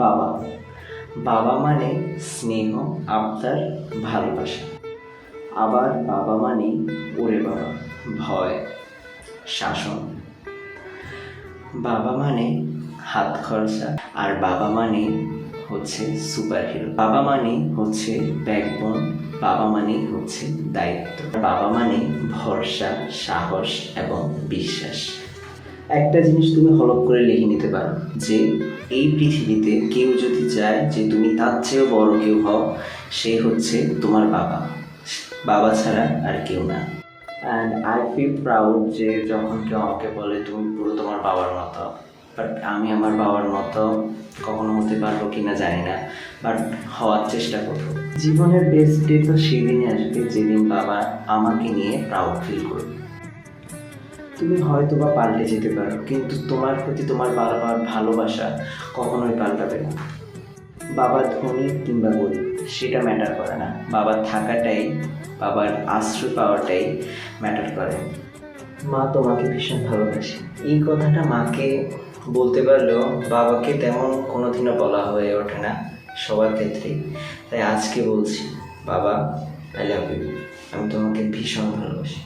বাবা বাবা মানে স্নেহ, আবদার, ভালোবাসা। আবার বাবা মানে ওরে বাবা, ভয়, শাসন। বাবা মানে হাত খরচা, আর বাবা মানে হচ্ছে সুপার হিরো। বাবা মানে হচ্ছে ব্যাকবোন, বাবা মানে হচ্ছে দায়িত্ব, বাবা মানে ভরসা, সাহস এবং বিশ্বাস। একটা জিনিস তুমি হলপ করে লিখে নিতে পারো যে এই পৃথিবীতে কেউ যদি চায় যে তুমি তার চেয়েও বড় কেউ হও, সে হচ্ছে তোমার বাবা। বাবা ছাড়া আর কেউ না। অ্যান্ড আই ফিল প্রাউড যে যখন কেউ আমাকে বলে তুমি পুরো তোমার বাবার মতো। বাট আমি আমার বাবার মতো কখনো হতে পারবো কিনা জানি না, বাট হওয়ার চেষ্টা করবো। জীবনের বেস্ট ডে তো সেদিনই আসবে যেদিন বাবা আমাকে নিয়ে প্রাউড ফিল করবে। তুমি হয়তো বা পাল্টে যেতে পারো, কিন্তু তোমার প্রতি তোমার বাবার ভালোবাসা কখনোই পাল্টাবে না। বাবা ধনী কিংবা গরিব সেটা ম্যাটার করে না, বাবার থাকাটাই, বাবার আশ্রয় পাওয়াটাই ম্যাটার করে। মা তোমাকে ভীষণ ভালোবাসে, এই কথাটা মাকে বলতে পারলেও বাবাকে তেমন কোনোদিনও বলা হয়ে ওঠে না সবার ক্ষেত্রেই। তাই আজকে বলছি, বাবা আই লাভ ইউ, আমি তোমাকে ভীষণ ভালোবাসি।